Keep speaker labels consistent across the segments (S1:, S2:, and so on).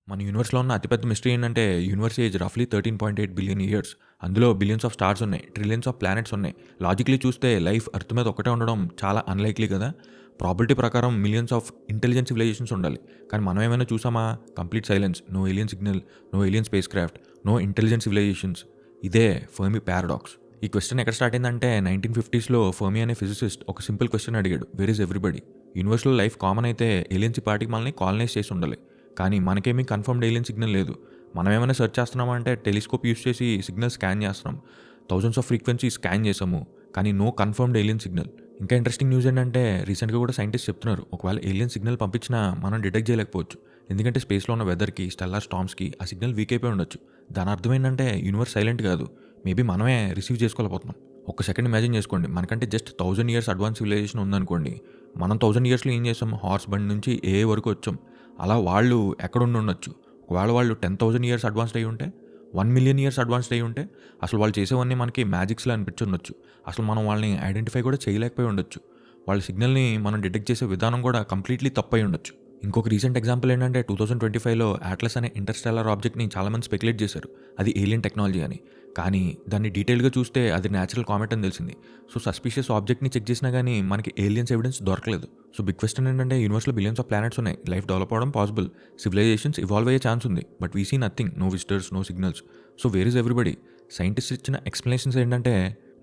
S1: మన యూనివర్స్‌లో ఉన్న అతిపెద్ద మిస్టరీ ఏంటంటే, యూనివర్స్ ఏజ్ రఫ్‌లీ 13.8 బిలియన్ ఇయర్స్. అందులో బిలియన్స్ ఆఫ్ స్టార్స్ ఉన్నాయి. ట్రిలియన్స్ ఆఫ్ ప్లానెట్స్ ఉన్నాయి. లాజికల్లీ చూస్తే లైఫ్ ఎర్త్ మీద ఒక్కటే ఉండడం చాలా అన్‌లైక్లీ కదా! ప్రాబబిలిటీ ప్రకారం మిలియన్స్ ఆఫ్ ఇంటెలిజెంట్ సివిలైజేషన్స్ ఉండాలి. కానీ మనం ఏమైనా చూసామా? Complete silence. No alien signal, no alien space craft, no intelligent civilizations. ఇదే ఫెర్మి పారాడాక్స్. ఈ క్వెషన్ ఎక్కడ స్టార్ట్ అయిందంటే 1950స్‌లో ఫెర్మి అనే ఫిజిసిస్ట్ ఒక సింపుల్ క్వెషన్ అడిగాడు. Where is everybody? యూనివర్స్‌లో లైఫ్ కామన్ అయితే ఏలియన్స్ ఈ పాటికి మనల్ని కాలనైజ్ చేసి ఉండాలి. కానీ మనకేమీ కన్ఫర్మ్డ్ ఏలియన్ సిగ్నల్ లేదు. మనం ఏమైనా సెర్చ్ చేస్తున్నామా అంటే టెలిస్కోప్ యూస్ చేసి సిగ్నల్ స్కాన్ చేస్తున్నాం. థౌజండ్స్ ఆఫ్ ఫ్రీక్వెన్సీ స్కాన్ చేసాము. కానీ నో కన్ఫర్మ్డ్ ఏలియన్ సిగ్నల్. ఇంకా ఇంట్రెస్టింగ్ న్యూస్ ఏంటంటే రీసెంట్గా కూడా సైంటిస్ట్ చెప్తున్నారు ఒకవేళ ఏలియన్ సిగ్నల్ పంపించినా మనం డిటెక్ట్ చేయలేకపోవచ్చు. ఎందుకంటే స్పేస్లో ఉన్న వెదర్కి, స్టెల్లార్ స్టామ్స్కి ఆ సిగ్నల్ వీక్ అయిపోయి ఉండొచ్చు. దాని అర్థం ఏంటంటే యూనివర్స్ సైలెంట్ కాదు. మేబీ మనమే రిసీవ్ చేసుకోలేకపోతున్నాం. ఒక్క సెకండ్ ఇమాజిన్ చేసుకోండి, మనకంటే జస్ట్ 1000 ఇయర్స్ అడ్వాన్స్ సివిలైజేషన్ ఉందనుకోండి. మనం 1000 ఇయర్స్లో ఏం చేసాం? హార్స్ బండ్ నుంచి వరకు వచ్చాం. అలా వాళ్ళు ఎక్కడుండి ఉండొచ్చు? ఒకవేళ వాళ్ళు 10,000 ఇయర్స్ అడ్వాన్స్డ్ అయ్యి ఉంటే, 1,000,000 ఇయర్స్ అడ్వాన్స్డ్ అయ్యి ఉంటే, అసలు వాళ్ళు చేసేవన్నీ మనకి మ్యాజిక్స్‌లా అనిపించుండొచ్చు. అసలు మనం వాళ్ళని ఐడెంటిఫై కూడా చేయలేకపోయి ఉండొచ్చు. వాళ్ళ సిగ్నల్‌ని మనం డిటెక్ట్ చేసే విధానం కూడా కంప్లీట్‌లీ తప్పయి ఉండొచ్చు. ఇంకొక రీసెంట్ ఎగ్జాంపుల్ ఏంటంటే 2025లో అట్లస్ అనే ఇంటర్‌స్టెల్లార్ ఆబ్జెక్ట్‌ని చాలామంది స్పెక్యులేట్ చేశారు. అది ఏలియన్ టెక్నాలజీ అని. కానీ దాన్ని డీటెయిల్‌గా చూస్తే అది న్యాచురల్ కామెట్ అని తెలిసింది. సో సస్పీషియస్ ఆబ్జెక్ట్‌ని చెక్ చేసినా గానీ మనకి ఏలియన్స్ ఎవిడెన్స్ దొరకలేదు. సో బిగ్ క్వెషన్ ఏంటంటే యూనివర్స్‌లో బిలియన్స్ ఆఫ్ ప్లానెట్స్ ఉన్నాయి. లైఫ్ డెవలప్ అవ్వడం పాసిబుల్. సివిలైజేషన్స్ ఇవాల్వ్ అయ్యే ఛాన్స్ ఉంది. But we see nothing. No visitors, no signals. So where is everybody? Scientist ఇచ్చిన ఎక్స్‌ప్లనేషన్స్ ఏంటంటే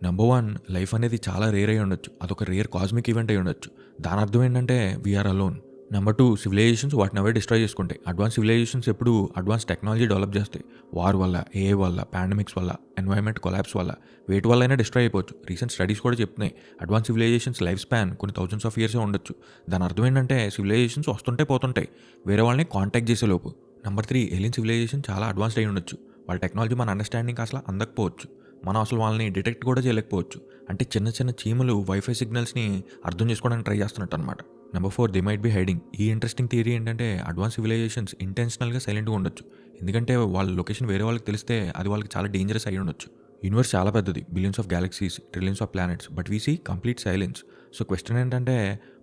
S1: నంబర్ 1, లైఫ్ అనేది చాలా రేర్ అయ్యి ఉండొచ్చు. అదొక రేర్ కాస్మిక్ ఈవెంట్ అయ్యి ఉండొచ్చు. దాని అర్థం ఏంటంటే we are alone. Number 2, civilisations వాటిని అవే డిస్ట్రాయ్ చేసుకుంటాయి. అడ్వాన్స్ సివిలైజేషన్స్ ఎప్పుడు అడ్వాన్స్ టెక్నాలజీ డెవలప్ చేస్తాయి. వార్ వల్ల, ఏఐ వల్ల, పాండమిక్స్ వల్ల, ఎన్వైరన్మెంట్ కొలాప్స్ వల్ల, వేటి వల్ల అయినా డిస్ట్రాయ్ అయిపోవచ్చు. రీసెంట్ స్టడీస్ కూడా చెప్తున్నాయి అడ్వాన్స్ సివిలైజేషన్స్ లైఫ్ స్పాన్ కొన్ని థౌజండ్స్ ఆఫ్ ఇయర్సే ఉండొచ్చు. దాని అర్థం ఏంటంటే సివిలైజేషన్స్ వస్తుంటే పోతుంటాయి, వేరే వాళ్ళని కాంటాక్ట్ చేసే లోపు. నెంబర్ 3, ఏలియన్ సివిలైజేషన్ చాలా అడ్వాన్స్డ్ అయి ఉండొచ్చు. వాళ్ళ టెక్నాలజీ మన అండర్స్టాండింగ్ అసలు అందకపోవచ్చు. మనం అసలు వాళ్ళని డిటెక్ట్ కూడా చేయలేకపోవచ్చు. అంటే చిన్న చిన్న చీమలు వైఫై సిగ్నల్స్ని అర్థం చేసుకోవడానికి ట్రై చేస్తున్నట్టు అనమాట. Number 4, they might be hiding. ఈ ఇంట్రెస్టింగ్ థియరీ ఏంటంటే అడ్వాన్స్ సివిలైజేషన్స్ ఇంటెన్షనల్గా సైలెంట్గా ఉండొచ్చు. ఎందుకంటే వాళ్ళ లొకేషన్ వేరే వాళ్ళకి తెలిస్తే అది వాళ్ళకి చాలా డేంజరస్ అయి ఉండొచ్చు. యూనివర్స్ చాలా పెద్దది, billions of galaxies, trillions of planets, but we see complete silence. So question ఏంటంటే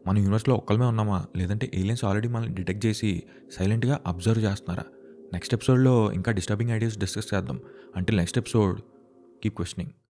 S1: మన యూనివర్స్లో ఒక్కలమే ఉన్నామా, లేదంటే ఏలియన్స్ ఆల్రెడీ మనల్ని డిటెక్ట్ చేసి సైలెంట్గా అబ్జర్వ్ చేస్తున్నారా? నెక్స్ట్ ఎపిసోడ్లో ఇంకా డిస్టర్బింగ్ ఐడియాస్ డిస్కస్ చేద్దాం. Until next episode, keep questioning.